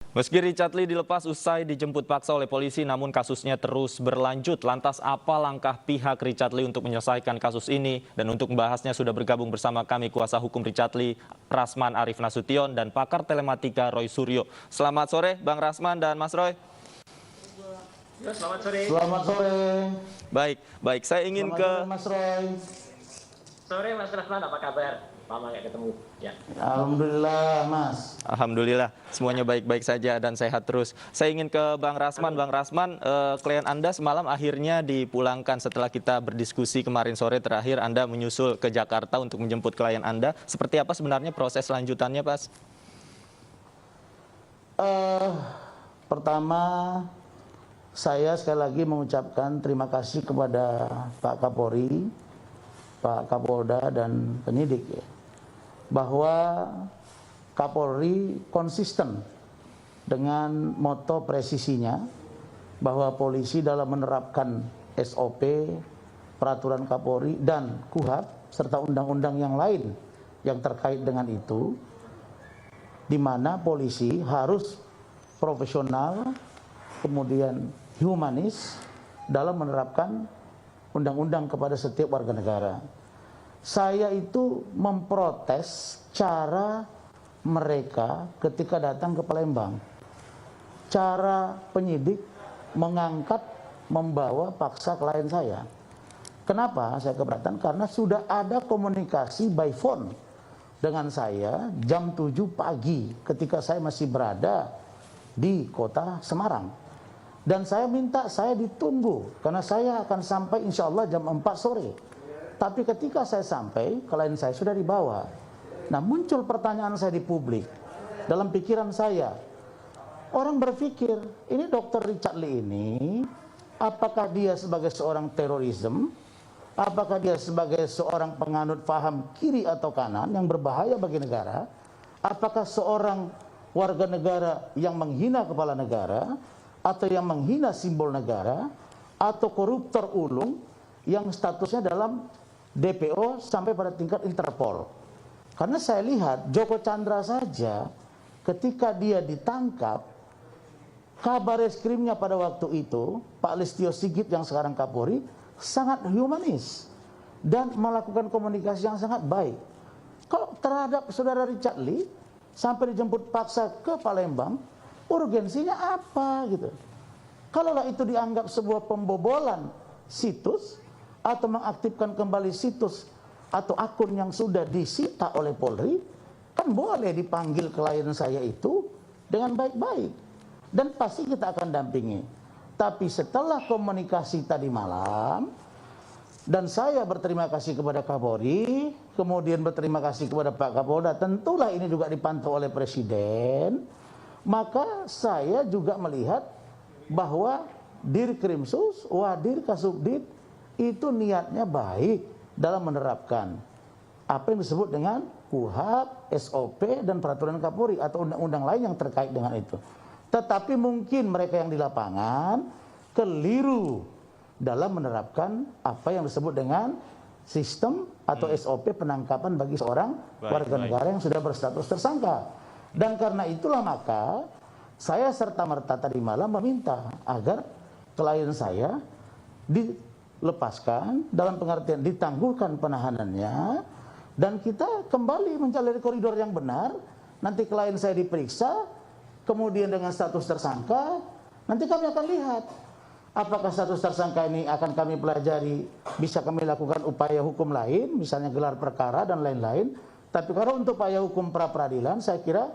Meski Richard Lee dilepas usai dijemput paksa oleh polisi, namun kasusnya terus berlanjut. Lantas apa langkah pihak Richard Lee untuk menyelesaikan kasus ini? Dan untuk membahasnya sudah bergabung bersama kami kuasa hukum Richard Lee, Rasman Arif Nasution, dan pakar telematika Roy Suryo. Selamat sore Bang Rasman dan Mas Roy. Ya, selamat sore. Selamat sore. Baik. Saya ingin Selamat sore, Mas Roy. Sore Mas Rasman, apa kabar? Lama nggak ketemu. Ya. Alhamdulillah, Mas. Alhamdulillah, semuanya baik-baik saja dan sehat terus. Saya ingin ke Bang Rasman. Bang Rasman, klien Anda semalam akhirnya dipulangkan setelah kita berdiskusi kemarin sore terakhir. Anda menyusul ke Jakarta untuk menjemput klien Anda. Seperti apa sebenarnya proses lanjutannya, Pak? Pertama, saya sekali lagi mengucapkan terima kasih kepada Pak Kapolri, Pak Kapolda, dan penyidik ya, bahwa Kapolri konsisten dengan moto presisinya bahwa polisi dalam menerapkan SOP, peraturan Kapolri dan KUHP serta undang-undang yang lain yang terkait dengan itu, di mana polisi harus profesional, kemudian humanis dalam menerapkan undang-undang kepada setiap warga negara. Saya itu memprotes cara mereka ketika datang ke Palembang. Cara penyidik mengangkat, membawa paksa klien saya. Kenapa saya keberatan? Karena sudah ada komunikasi by phone dengan saya jam 7 pagi ketika saya masih berada di kota Semarang. Dan saya minta saya ditunggu karena saya akan sampai insya Allah jam 4 sore. Tapi ketika saya sampai, klien saya sudah dibawa. Nah, muncul pertanyaan saya di publik. Dalam pikiran saya, orang berpikir, ini Dr. Richard Lee ini, apakah dia sebagai seorang terorisme? Apakah dia sebagai seorang penganut paham kiri atau kanan yang berbahaya bagi negara? Apakah seorang warga negara yang menghina kepala negara? Atau yang menghina simbol negara? Atau koruptor ulung yang statusnya dalam DPO sampai pada tingkat Interpol? Karena saya lihat Joko Chandra saja ketika dia ditangkap, kabar reskrimnya pada waktu itu, Pak Listio Sigit yang sekarang Kapolri, sangat humanis dan melakukan komunikasi yang sangat baik. Kalau terhadap saudara Richard Lee sampai dijemput paksa ke Palembang, urgensinya apa gitu? Kalaulah itu dianggap sebuah pembobolan situs atau mengaktifkan kembali situs atau akun yang sudah disita oleh Polri, kan boleh dipanggil klien saya itu dengan baik-baik dan pasti kita akan dampingi. Tapi setelah komunikasi tadi malam, dan saya berterima kasih kepada Kapolri, kemudian berterima kasih kepada Pak Kapolda, tentulah ini juga dipantau oleh Presiden, maka saya juga melihat bahwa Dirkrimsus, Wadir Kasubdit itu niatnya baik dalam menerapkan apa yang disebut dengan KUHP, SOP, dan peraturan Kapolri atau undang-undang lain yang terkait dengan itu. Tetapi mungkin mereka yang di lapangan keliru dalam menerapkan apa yang disebut dengan sistem atau SOP penangkapan bagi seorang warga negara yang sudah berstatus tersangka. Dan karena itulah maka saya serta-merta tadi malam meminta agar klien saya dilepaskan dalam pengertian ditangguhkan penahanannya dan kita kembali menjalani koridor yang benar. Nanti klien saya diperiksa, kemudian dengan status tersangka, nanti kami akan lihat apakah status tersangka ini akan kami pelajari, bisa kami lakukan upaya hukum lain, misalnya gelar perkara dan lain-lain. Tapi kalau untuk upaya hukum pra-peradilan, saya kira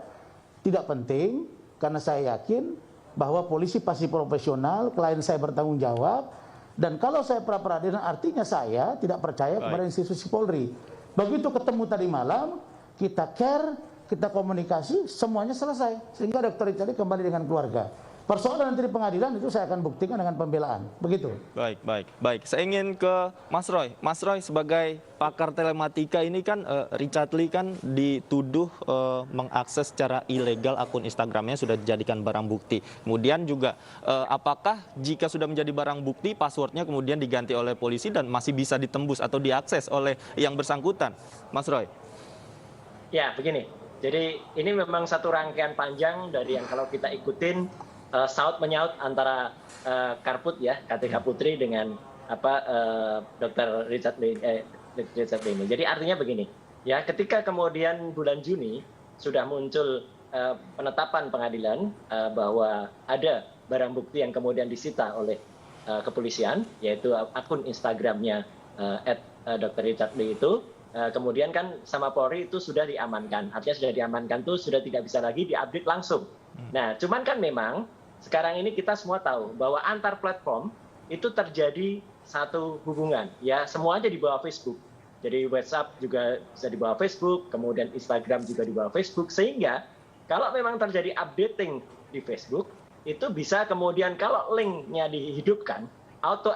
tidak penting, karena saya yakin bahwa polisi pasti profesional, klien saya bertanggung jawab, dan kalau saya pra-peradilan artinya saya tidak percaya kepada institusi Polri. Begitu ketemu tadi malam, kita care, kita komunikasi, semuanya selesai. Sehingga Dr. Richard Lee kembali dengan keluarga. Persoalan nanti di pengadilan itu saya akan buktikan dengan pembelaan. Begitu. Baik. Saya ingin ke Mas Roy. Mas Roy sebagai pakar telematika ini kan Richard Lee kan dituduh mengakses secara ilegal akun Instagramnya sudah dijadikan barang bukti. Kemudian juga apakah jika sudah menjadi barang bukti passwordnya kemudian diganti oleh polisi dan masih bisa ditembus atau diakses oleh yang bersangkutan? Mas Roy. Ya, begini. Jadi ini memang satu rangkaian panjang dari yang kalau kita ikutin saut menyaut antara Karput ya, KTK Putri dengan Dr. Richard Lee ini. Jadi artinya begini, ya ketika kemudian bulan Juni sudah muncul penetapan pengadilan bahwa ada barang bukti yang kemudian disita oleh kepolisian, yaitu akun Instagramnya Dr. Richard Lee itu. Kemudian kan sama Polri itu sudah diamankan, artinya sudah diamankan itu sudah tidak bisa lagi diupdate langsung. Nah, cuman kan memang sekarang ini kita semua tahu bahwa antar platform itu terjadi satu hubungan, ya semuanya di bawah Facebook. Jadi WhatsApp juga bisa di bawah Facebook, kemudian Instagram juga di bawah Facebook, sehingga kalau memang terjadi updating di Facebook, itu bisa kemudian kalau linknya dihidupkan, auto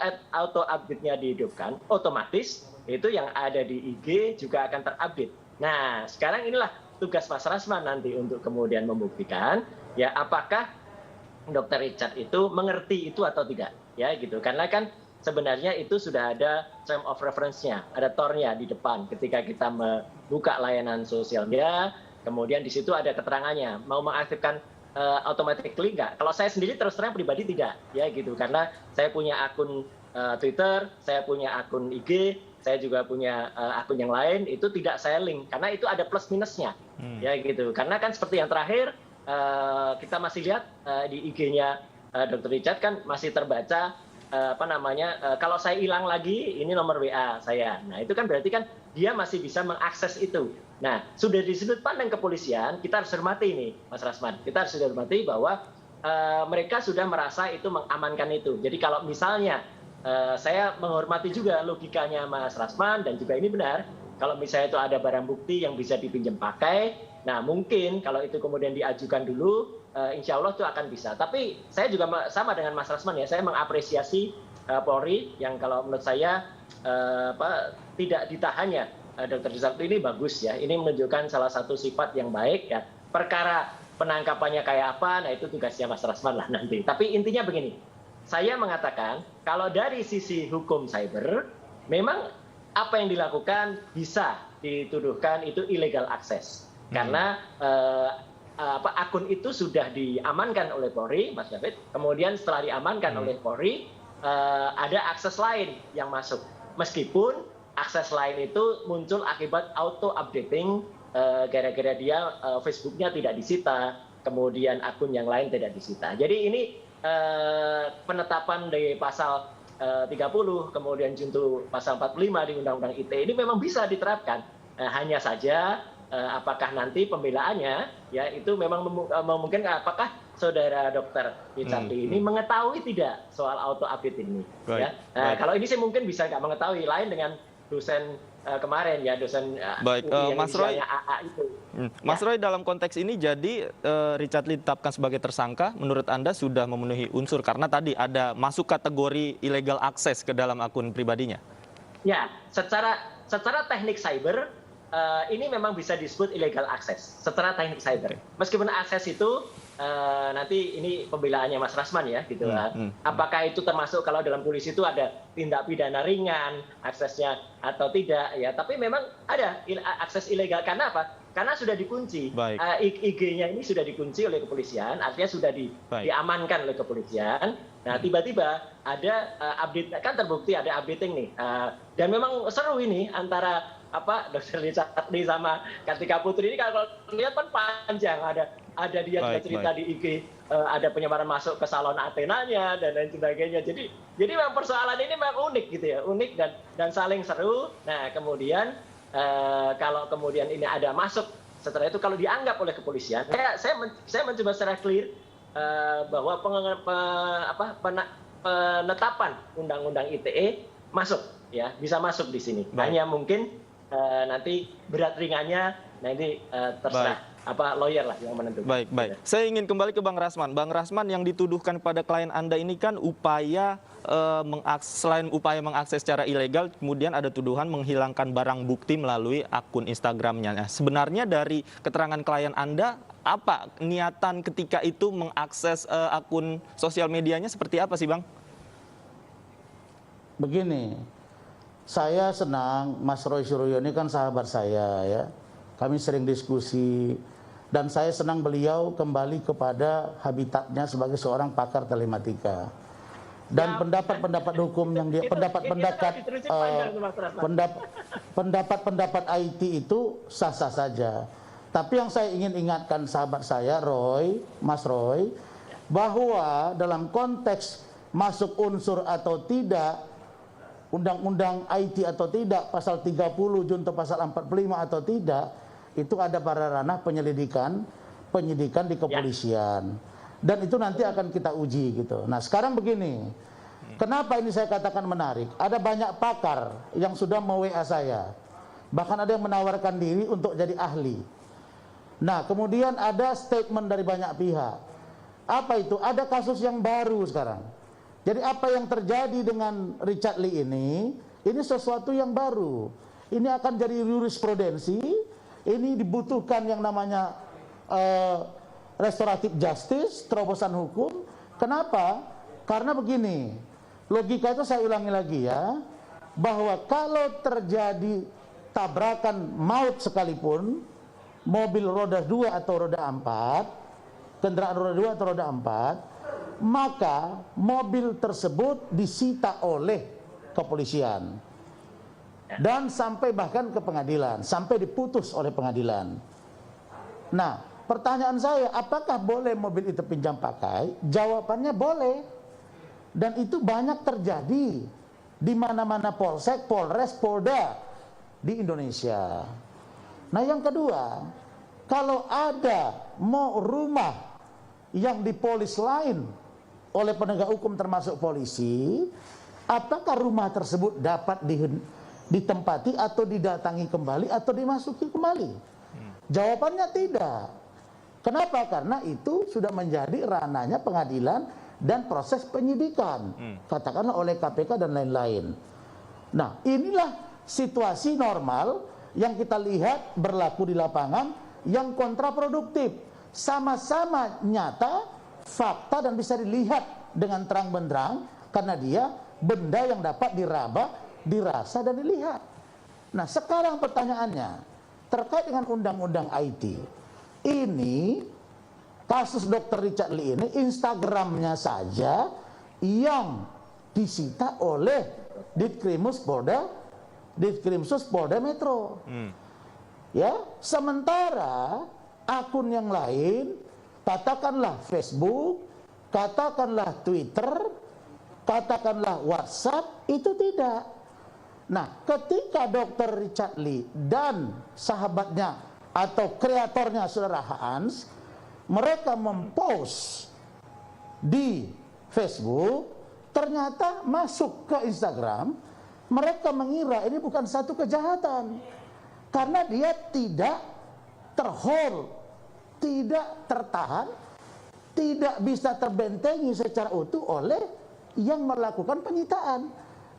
update-nya dihidupkan, otomatis itu yang ada di IG juga akan terupdate. Nah, sekarang inilah tugas Mas Rasman nanti untuk kemudian membuktikan ya apakah Dr. Richard itu mengerti itu atau tidak, ya gitu. Karena kan sebenarnya itu sudah ada term of reference-nya, ada TOR-nya di depan ketika kita membuka layanan sosial media, kemudian di situ ada keterangannya, mau mengaktifkan automatically nggak? Kalau saya sendiri terus terang pribadi tidak, ya gitu. Karena saya punya akun Twitter, saya punya akun IG, saya juga punya akun yang lain, itu tidak saya link karena itu ada plus minusnya, ya gitu. Karena kan seperti yang terakhir kita masih lihat di IG-nya Dr. Richard kan masih terbaca kalau saya hilang lagi ini nomor WA saya. Nah itu kan berarti kan dia masih bisa mengakses itu. Nah sudah di sudut pandang kepolisian kita harus hormati nih Mas Rasman. Kita harus hormati bahwa mereka sudah merasa itu mengamankan itu. Jadi kalau misalnya saya menghormati juga logikanya Mas Rasman dan juga ini benar. Kalau misalnya itu ada barang bukti yang bisa dipinjam pakai, nah mungkin kalau itu kemudian diajukan dulu, insya Allah itu akan bisa. Tapi saya juga sama dengan Mas Rasman ya, saya mengapresiasi Polri yang kalau menurut saya tidak ditahannya Dr. Richard ini bagus ya. Ini menunjukkan salah satu sifat yang baik ya. Perkara penangkapannya kayak apa, nah itu tugasnya Mas Rasman lah nanti. Tapi intinya begini, saya mengatakan kalau dari sisi hukum cyber, memang apa yang dilakukan bisa dituduhkan itu illegal access. Karena akun itu sudah diamankan oleh Polri, Mas David. Kemudian setelah diamankan oleh Polri, ada akses lain yang masuk. Meskipun akses lain itu muncul akibat auto updating, gara-gara dia Facebooknya tidak disita, kemudian akun yang lain tidak disita. Jadi ini penetapan dari pasal 30, kemudian junto pasal 45 di Undang-Undang ITE ini memang bisa diterapkan. Hanya saja apakah nanti pembelaannya ya itu memang memungkinkan, apakah saudara Dr. Richard ini mengetahui tidak soal auto update ini. Ya? Kalau ini sih mungkin bisa nggak mengetahui, lain dengan dosen kemarin ya, dosen UI yang Mas Roy, AA itu. Mas Roy, dalam konteks ini jadi Richard Lee ditetapkan sebagai tersangka, menurut Anda sudah memenuhi unsur karena tadi ada masuk kategori illegal access ke dalam akun pribadinya? Ya, secara teknik cyber ini memang bisa disebut illegal access secara teknik cyber. Meskipun akses itu nanti ini pembelaannya Mas Rasman ya gitu. Apakah itu termasuk kalau dalam polisi itu ada tindak pidana ringan aksesnya atau tidak ya, tapi memang ada akses ilegal. Karena apa? Karena sudah dikunci. IG-nya ini sudah dikunci oleh kepolisian, artinya sudah diamankan oleh kepolisian. Nah, tiba-tiba ada update, kan terbukti ada updating nih. Dan memang seru ini antara Dr. Richard Lee sama Kartika Putri ini, kalau lihat kan panjang, ada dia juga cerita di IG, ada penyebaran masuk ke salon Athenanya dan lain sebagainya. Jadi memang persoalan ini memang unik gitu ya, unik dan saling seru. Nah kemudian kalau kemudian ini ada masuk setelah itu, kalau dianggap oleh kepolisian, saya mencoba secara clear bahwa penetapan Undang-Undang ITE masuk ya, bisa masuk di sini. Hanya mungkin nanti berat ringannya nanti terserah lawyer lah yang menentukan. Baik. Saya ingin kembali ke Bang Rasman. Bang Rasman, yang dituduhkan pada klien Anda ini kan upaya selain upaya mengakses secara ilegal, kemudian ada tuduhan menghilangkan barang bukti melalui akun Instagramnya. Nah, sebenarnya dari keterangan klien Anda, apa niatan ketika itu mengakses akun sosial medianya seperti apa sih, Bang? Begini, saya senang Mas Roy Suryo ini kan sahabat saya ya. kami sering diskusi, dan saya senang beliau kembali kepada habitatnya sebagai seorang pakar telematika. Dan pendapat-pendapat hukum yang dia pendapat IT itu sah-sah saja. Tapi yang saya ingin ingatkan sahabat saya Mas Roy, bahwa dalam konteks masuk unsur atau tidak, undang-undang IT atau tidak, pasal 30 junto pasal 45 atau tidak, itu ada pada ranah penyidikan di kepolisian. Dan itu nanti akan kita uji gitu. Nah, sekarang begini. Kenapa ini saya katakan menarik? Ada banyak pakar yang sudah me-WA saya. Bahkan ada yang menawarkan diri untuk jadi ahli. Nah, kemudian ada statement dari banyak pihak. Apa itu? Ada kasus yang baru sekarang. Jadi apa yang terjadi dengan Richard Lee ini sesuatu yang baru. Ini akan jadi jurisprudensi. Ini dibutuhkan yang namanya restoratif justice, terobosan hukum. Kenapa? Karena begini, logika itu saya ulangi lagi ya, bahwa kalau terjadi tabrakan maut sekalipun, mobil roda 2 atau roda 4, kendaraan roda 2 atau roda 4, maka mobil tersebut disita oleh kepolisian. Dan sampai bahkan ke pengadilan, sampai diputus oleh pengadilan. Nah, pertanyaan saya, apakah boleh mobil itu pinjam pakai? Jawabannya boleh. Dan itu banyak terjadi di mana-mana polsek, polres, polda di Indonesia. Nah, yang kedua, kalau ada rumah yang dipolis lain oleh penegak hukum termasuk polisi, apakah rumah tersebut dapat ditempati atau didatangi kembali atau dimasuki kembali? Jawabannya tidak. Kenapa? Karena itu sudah menjadi ranahnya pengadilan dan proses penyidikan, katakanlah oleh KPK dan lain-lain. Nah, inilah situasi normal yang kita lihat berlaku di lapangan yang kontraproduktif. Sama-sama nyata, fakta, dan bisa dilihat dengan terang benderang karena dia benda yang dapat diraba, dirasa, dan dilihat. Nah, sekarang pertanyaannya terkait dengan undang-undang IT. Ini kasus Dr. Richard Lee ini Instagramnya saja yang disita oleh Ditkrimsus Polda Metro. Ya, sementara akun yang lain, katakanlah Facebook, katakanlah Twitter, katakanlah WhatsApp, itu tidak. Nah, ketika Dr. Richard Lee dan sahabatnya atau kreatornya saudara Hans, mereka mempost di Facebook, ternyata masuk ke Instagram, mereka mengira ini bukan satu kejahatan. Karena dia tidak terhold, tidak tertahan, tidak bisa terbentengi secara utuh oleh yang melakukan penyitaan.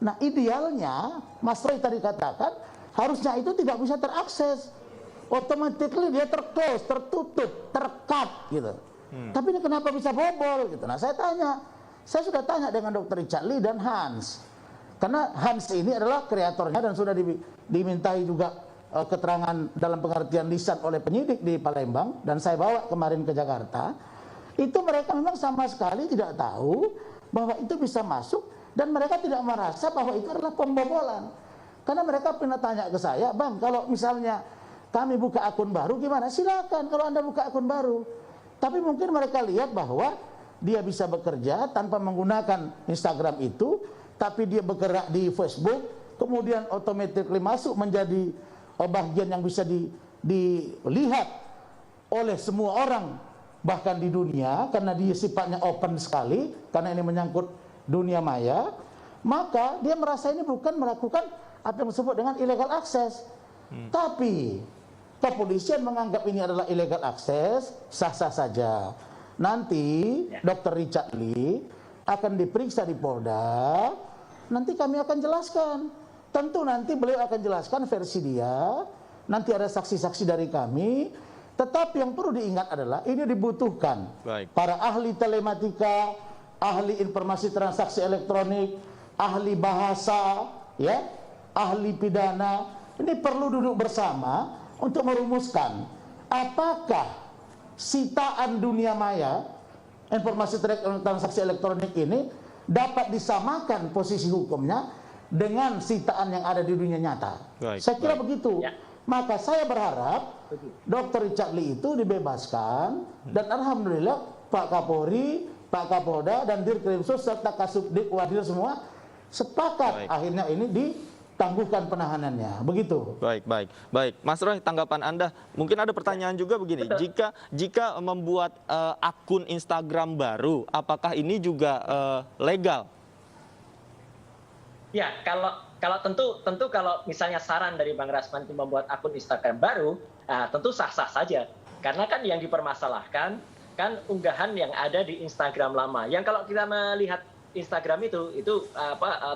Nah, idealnya, Mas Roy tadi katakan, harusnya itu tidak bisa terakses. Automatically dia terclose, tertutup, tercut gitu. Tapi ini kenapa bisa bobol gitu? Nah, saya sudah tanya dengan Dr. Richard Lee dan Hans. Karena Hans ini adalah kreatornya dan sudah dimintai juga keterangan dalam pengertian lisan oleh penyidik di Palembang, dan saya bawa kemarin ke Jakarta. Itu mereka memang sama sekali tidak tahu bahwa itu bisa masuk, dan mereka tidak merasa bahwa itu adalah pembobolan. Karena mereka pernah tanya ke saya, "Bang, kalau misalnya kami buka akun baru gimana?" Silakan kalau Anda buka akun baru. Tapi mungkin mereka lihat bahwa dia bisa bekerja tanpa menggunakan Instagram itu, tapi dia bergerak di Facebook, kemudian otomatis masuk menjadi bagian yang bisa dilihat oleh semua orang, bahkan di dunia, karena dia sifatnya open sekali, karena ini menyangkut dunia maya. Maka dia merasa ini bukan melakukan apa yang disebut dengan illegal access. Tapi kepolisian menganggap ini adalah illegal access, sah-sah saja. Nanti Dr. Richard Lee akan diperiksa di Polda, nanti kami akan jelaskan. Tentu nanti beliau akan jelaskan versi dia, nanti ada saksi-saksi dari kami. Tetapi yang perlu diingat adalah ini dibutuhkan para ahli telematika, ahli informasi transaksi elektronik, ahli bahasa, ya, ahli pidana. Ini perlu duduk bersama untuk merumuskan apakah sitaan dunia maya, informasi transaksi elektronik ini dapat disamakan posisi hukumnya dengan sitaan yang ada di dunia nyata. Baik, Saya kira baik. begitu. Ya. Maka saya berharap Dr. Richard Lee itu dibebaskan, dan alhamdulillah Pak Kapolri, Pak Kapolda, dan Dirkrimsus serta Kasubdit Wadil semua sepakat Baik. akhirnya ini ditangguhkan penahanannya. Begitu. Baik, baik, baik. Mas Roy, tanggapan Anda. Mungkin ada pertanyaan juga begini. Jika membuat akun Instagram baru, apakah ini juga legal? Ya, kalau tentu kalau misalnya saran dari Bang Rasman itu membuat akun Instagram baru, tentu sah-sah saja. Karena kan yang dipermasalahkan kan unggahan yang ada di Instagram lama. Yang kalau kita melihat Instagram itu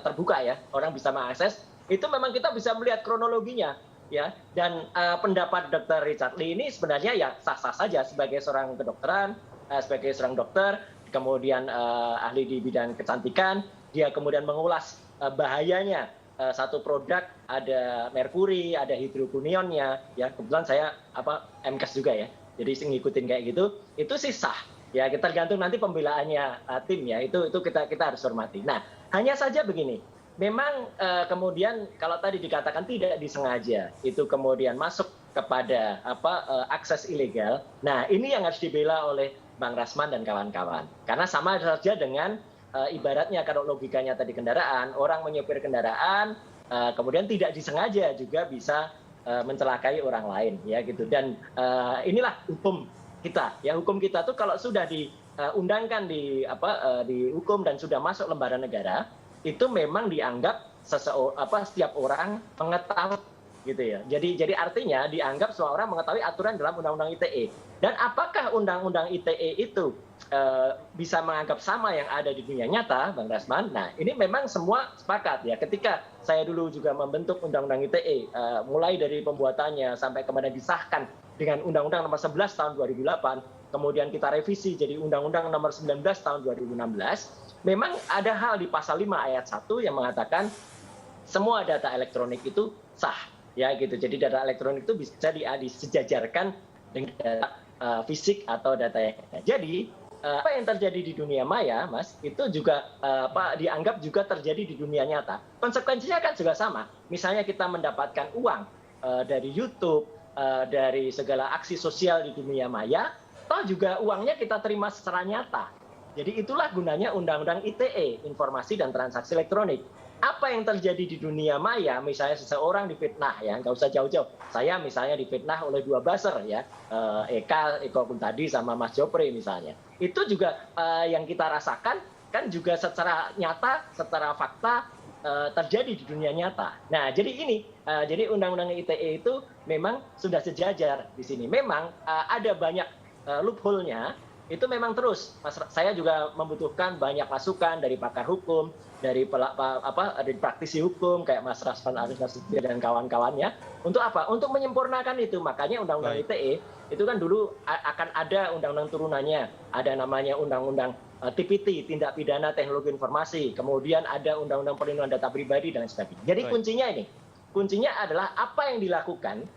terbuka ya, orang bisa mengakses. Itu memang kita bisa melihat kronologinya ya. Dan pendapat Dr. Richard Lee ini sebenarnya ya sah-sah saja sebagai seorang kedokteran, sebagai seorang dokter, kemudian ahli di bidang kecantikan, dia kemudian mengulas bahayanya satu produk, ada merkuri, ada hidrokunionnya, ya kebetulan saya MKes juga ya, jadi ngikutin kayak gitu, itu sih sah, ya kita tergantung nanti pembelaannya tim ya, itu kita harus hormati. Nah hanya saja begini, memang kemudian kalau tadi dikatakan tidak disengaja, itu kemudian masuk kepada akses ilegal. Nah ini yang harus dibela oleh Bang Rasman dan kawan-kawan, karena sama saja dengan ibaratnya kalau logikanya tadi kendaraan, orang menyopir kendaraan kemudian tidak disengaja juga bisa mencelakai orang lain ya gitu. Dan inilah hukum kita ya, hukum kita tuh kalau sudah diundangkan di hukum dan sudah masuk lembaran negara, itu memang dianggap setiap orang mengetahui gitu ya. Jadi artinya dianggap semua orang mengetahui aturan dalam Undang-Undang ITE. Dan apakah Undang-Undang ITE itu bisa menganggap sama yang ada di dunia nyata, Bang Rasman? Nah, ini memang semua sepakat ya. Ketika saya dulu juga membentuk Undang-Undang ITE, mulai dari pembuatannya sampai kemudian disahkan dengan Undang-Undang Nomor 11 Tahun 2008, kemudian kita revisi jadi Undang-Undang Nomor 19 Tahun 2016, memang ada hal di pasal 5 ayat 1 yang mengatakan semua data elektronik itu sah. Ya gitu. Jadi data elektronik itu bisa disejajarkan dengan data fisik atau data yang ada. Jadi apa yang terjadi di dunia maya, Mas, itu juga dianggap juga terjadi di dunia nyata. Konsekuensinya kan juga sama. Misalnya kita mendapatkan uang dari YouTube, dari segala aksi sosial di dunia maya, toh juga uangnya kita terima secara nyata. Jadi itulah gunanya Undang-Undang ITE, Informasi dan Transaksi Elektronik. Apa yang terjadi di dunia maya, misalnya seseorang difitnah ya, nggak usah jauh-jauh. Saya misalnya difitnah oleh dua buzzer ya, Eko Kuntadi sama Mas Jopri misalnya. Itu juga yang kita rasakan kan juga secara nyata, secara fakta terjadi di dunia nyata. Nah, jadi ini, jadi Undang-Undang ITE itu memang sudah sejajar di sini. Memang ada banyak loophole-nya. Itu memang terus, saya juga membutuhkan banyak masukan dari pakar hukum, dari praktisi hukum kayak Mas Rasman Arif Nasution dan kawan-kawannya. Untuk apa? Untuk menyempurnakan itu. Makanya Undang-Undang ITE itu kan dulu akan ada undang-undang turunannya, ada namanya Undang-Undang TPT, Tindak Pidana Teknologi Informasi, kemudian ada Undang-Undang Perlindungan Data Pribadi dan sebagainya. Jadi kuncinya adalah apa yang dilakukan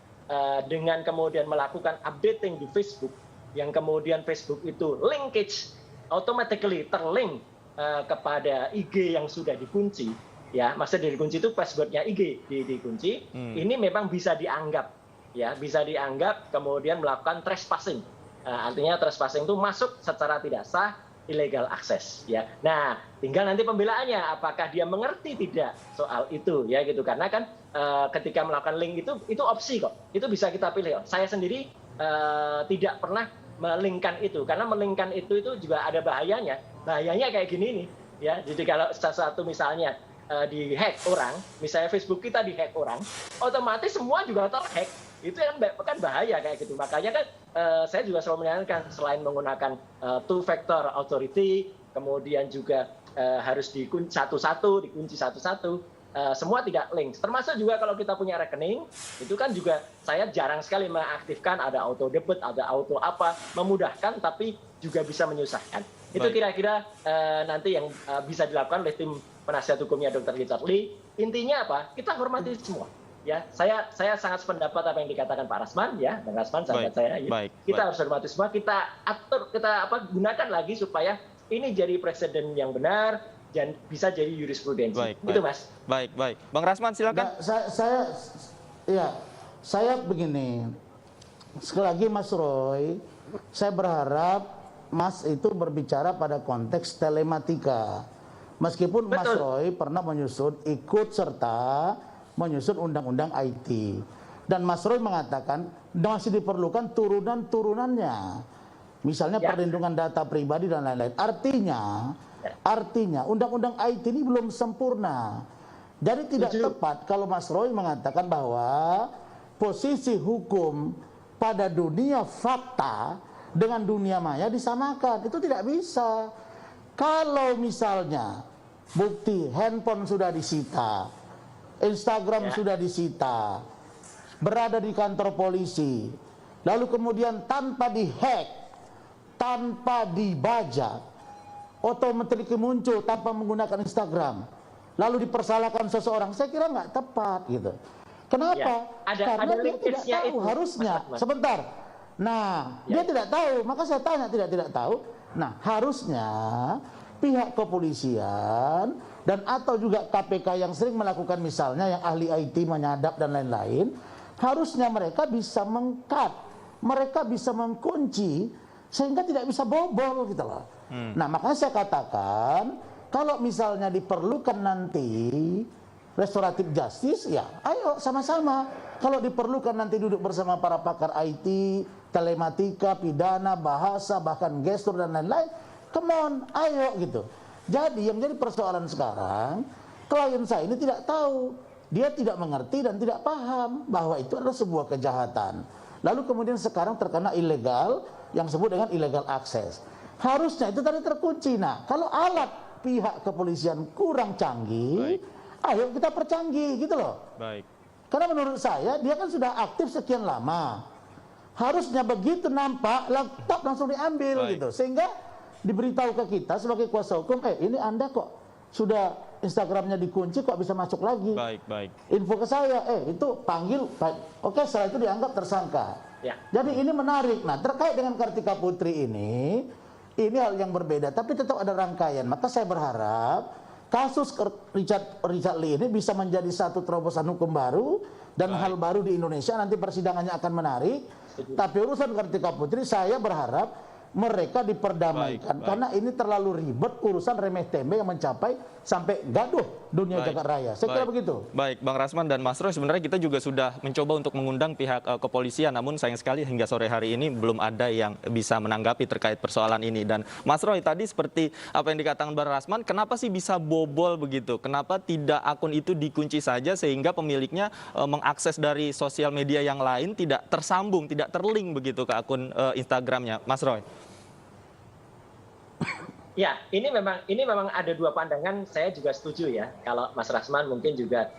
dengan kemudian melakukan updating di Facebook, yang kemudian Facebook itu linkage automatically terlink kepada IG yang sudah dikunci, ya maksudnya dikunci itu passwordnya IG dikunci, ini memang bisa dianggap kemudian melakukan trespassing, artinya trespassing itu masuk secara tidak sah, illegal access ya. Nah tinggal nanti pembelaannya apakah dia mengerti tidak soal itu ya gitu, karena kan ketika melakukan link itu opsi kok, itu bisa kita pilih. Saya sendiri tidak pernah melingkan itu, karena melingkan itu juga ada bahayanya kayak gini nih ya. Jadi kalau sesuatu misalnya dihack orang, misalnya Facebook kita dihack orang, otomatis semua juga terhack, itu kan bahaya kayak gitu. Makanya kan saya juga selalu menyarankan selain menggunakan two factor authority, kemudian juga harus dikunci satu-satu, semua tidak link. Termasuk juga kalau kita punya rekening, itu kan juga saya jarang sekali mengaktifkan ada auto debit, ada auto apa, memudahkan tapi juga bisa menyusahkan. Itu kira-kira nanti yang bisa dilakukan oleh tim penasihat hukumnya Dr. Richard Lee. Intinya apa? Kita hormati semua. ya, saya sangat sependapat apa yang dikatakan Pak Rasman, ya, Bang Rasman, sahabat Baik, saya. Ya. baik, Kita baik. harus hormati semua, kita atur, kita gunakan lagi supaya ini jadi presiden yang benar dan bisa jadi jurisprudensi. Baik, Itu, baik. Mas. Baik, baik. Bang Rasman silakan. Saya begini. Sekali lagi Mas Roy, saya berharap Mas itu berbicara pada konteks telematika. Meskipun Mas Betul. Roy pernah ikut serta menyusun undang-undang IT. Dan Mas Roy mengatakan masih diperlukan turunan-turunannya. Misalnya Ya. perlindungan data pribadi dan lain-lain. Artinya undang-undang IT ini belum sempurna. Jadi tidak Setuju. tepat kalau Mas Roy mengatakan bahwa posisi hukum pada dunia fakta dengan dunia maya disamakan. Itu tidak bisa. Kalau misalnya bukti handphone sudah disita, Instagram sudah disita, berada di kantor polisi, lalu kemudian tanpa dihack, tanpa dibajak, otomatis muncul tanpa menggunakan Instagram, lalu dipersalahkan seseorang, saya kira nggak tepat gitu. Kenapa? Ya, ada Karena dia tidak linkage-nya tahu itu, harusnya. Mas. Sebentar. Nah, dia tidak tahu, maka saya tanya tidak tahu. Nah, harusnya pihak kepolisian dan atau juga KPK yang sering melakukan misalnya yang ahli IT menyadap dan lain-lain, harusnya mereka bisa meng-cut, mereka bisa mengunci sehingga tidak bisa bobol gitu loh. Nah, makanya saya katakan kalau misalnya diperlukan nanti restoratif justice, ya ayo sama-sama. Kalau diperlukan nanti duduk bersama para pakar IT, telematika, pidana, bahasa, bahkan gestur dan lain-lain, come on, ayo gitu. Jadi yang jadi persoalan sekarang, klien saya ini tidak tahu, dia tidak mengerti dan tidak paham bahwa itu adalah sebuah kejahatan. Lalu kemudian sekarang terkena ilegal, yang disebut dengan illegal access. Harusnya itu tadi terkunci. Nah, kalau alat pihak kepolisian kurang canggih, ayo kita percanggih gitu loh. Baik. Karena menurut saya dia kan sudah aktif sekian lama. Harusnya begitu nampak laptop langsung diambil gitu. Sehingga diberitahu ke kita sebagai kuasa hukum, ini Anda kok sudah Instagramnya dikunci kok bisa masuk lagi. Baik, baik. Info ke saya, itu panggil, oke setelah itu dianggap tersangka. Ya. Jadi ini menarik. Nah, terkait dengan Kartika Putri ini hal yang berbeda, tapi tetap ada rangkaian. Maka saya berharap kasus Richard Lee ini bisa menjadi satu terobosan hukum baru dan hal baru di Indonesia. Nanti persidangannya akan menarik. Tapi urusan Kartika Putri saya berharap mereka diperdamaikan. Karena ini terlalu ribet urusan remeh temeh yang mencapai sampai gaduh dunia jagat raya. Saya kira begitu. Baik, Bang Rasman dan Mas Roy, sebenarnya kita juga sudah mencoba untuk mengundang pihak kepolisian, namun sayang sekali hingga sore hari ini belum ada yang bisa menanggapi terkait persoalan ini. Dan Mas Roy, tadi seperti apa yang dikatakan Bang Rasman, kenapa sih bisa bobol begitu? Kenapa tidak akun itu dikunci saja sehingga pemiliknya mengakses dari sosial media yang lain tidak tersambung, tidak terlink begitu ke akun Instagramnya? Mas Roy. Ya, ini memang ada dua pandangan. Saya juga setuju ya. Kalau Mas Rasman mungkin juga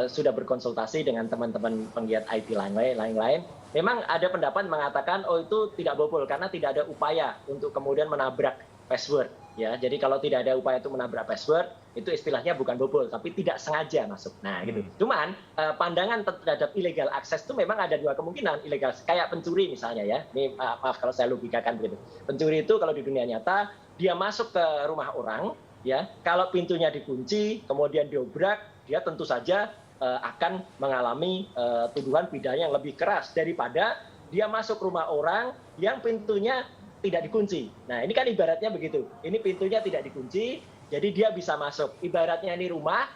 sudah berkonsultasi dengan teman-teman penggiat IT lain-lain. Memang ada pendapat mengatakan, oh itu tidak bobol karena tidak ada upaya untuk kemudian menabrak password. Ya, jadi kalau tidak ada upaya untuk menabrak password, itu istilahnya bukan bobol, tapi tidak sengaja masuk. Nah, gitu. Cuman pandangan terhadap illegal access itu memang ada dua kemungkinan. Ilegal kayak pencuri misalnya ya. Ini maaf kalau saya logikakan begitu. Pencuri itu kalau di dunia nyata dia masuk ke rumah orang, ya. Kalau pintunya dikunci, kemudian diobrak, dia tentu saja akan mengalami tuduhan pidana yang lebih keras daripada dia masuk rumah orang yang pintunya tidak dikunci. Nah, ini kan ibaratnya begitu. Ini pintunya tidak dikunci, jadi dia bisa masuk. Ibaratnya ini rumah,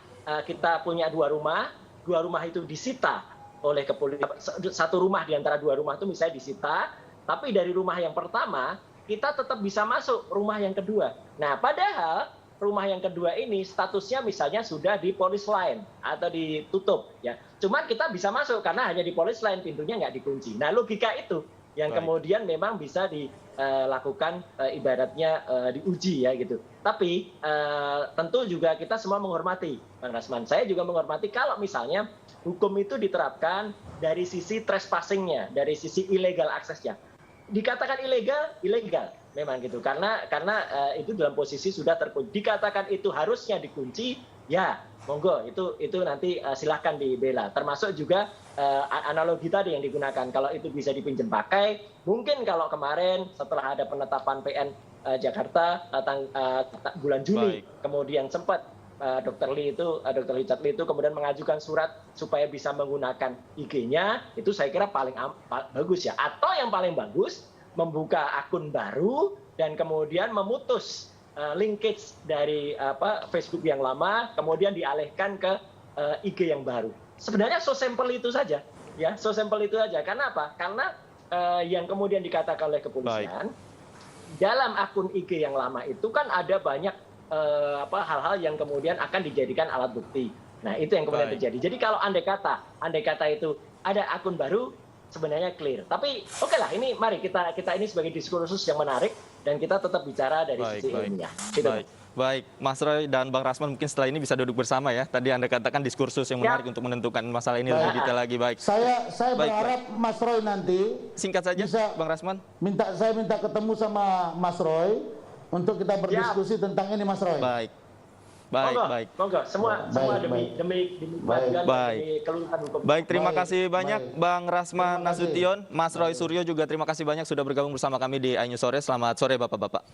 kita punya dua rumah itu disita oleh kepolisian. Satu rumah di antara dua rumah itu misalnya disita, tapi dari rumah yang pertama kita tetap bisa masuk rumah yang kedua. Nah, padahal rumah yang kedua ini statusnya misalnya sudah di polis line atau ditutup, ya. Cuma kita bisa masuk karena hanya di polis line, pintunya nggak dikunci. Nah, logika itu yang kemudian memang bisa dilakukan ibaratnya diuji ya gitu. Tapi tentu juga kita semua menghormati, Bang Rasman. Saya juga menghormati kalau misalnya hukum itu diterapkan dari sisi trespassing-nya, dari sisi illegal access-nya. Dikatakan ilegal, memang gitu. Karena itu dalam posisi sudah terkunci. Dikatakan itu harusnya dikunci, ya monggo itu nanti silahkan dibela. Termasuk juga analogi tadi yang digunakan. Kalau itu bisa dipinjam pakai, mungkin kalau kemarin setelah ada penetapan PN Jakarta bulan Juni, kemudian sempat Dr. Richard Lee itu kemudian mengajukan surat supaya bisa menggunakan IG-nya, itu saya kira paling bagus ya. Atau yang paling bagus, membuka akun baru dan kemudian memutus linkage dari Facebook yang lama, kemudian dialihkan ke IG yang baru. Sebenarnya so simple itu saja, ya, so simple itu saja. Karena apa? Karena yang kemudian dikatakan oleh kepolisian, dalam akun IG yang lama itu kan ada banyak hal-hal yang kemudian akan dijadikan alat bukti. Nah, itu yang kemudian terjadi. Jadi kalau andai kata itu ada akun baru, sebenarnya clear. Tapi oke lah, ini mari kita ini sebagai diskursus yang menarik dan kita tetap bicara dari sisi ilmiah. Gitu. Baik, Mas Roy dan Bang Rasman mungkin setelah ini bisa duduk bersama ya. Tadi Anda katakan diskursus yang menarik untuk menentukan masalah ini lebih detail lagi. Baik. Saya berharap Mas Roy nanti singkat saja, Bang Rasman. Saya minta ketemu sama Mas Roy untuk kita berdiskusi tentang ini, Mas Roy. Baik. Monggo. Semua demi keluhan hukum. Baik, terima kasih banyak Bang Rasman Nasution, Mas Roy Suryo juga terima kasih banyak sudah bergabung bersama kami di iNews Sore. Selamat sore Bapak-bapak.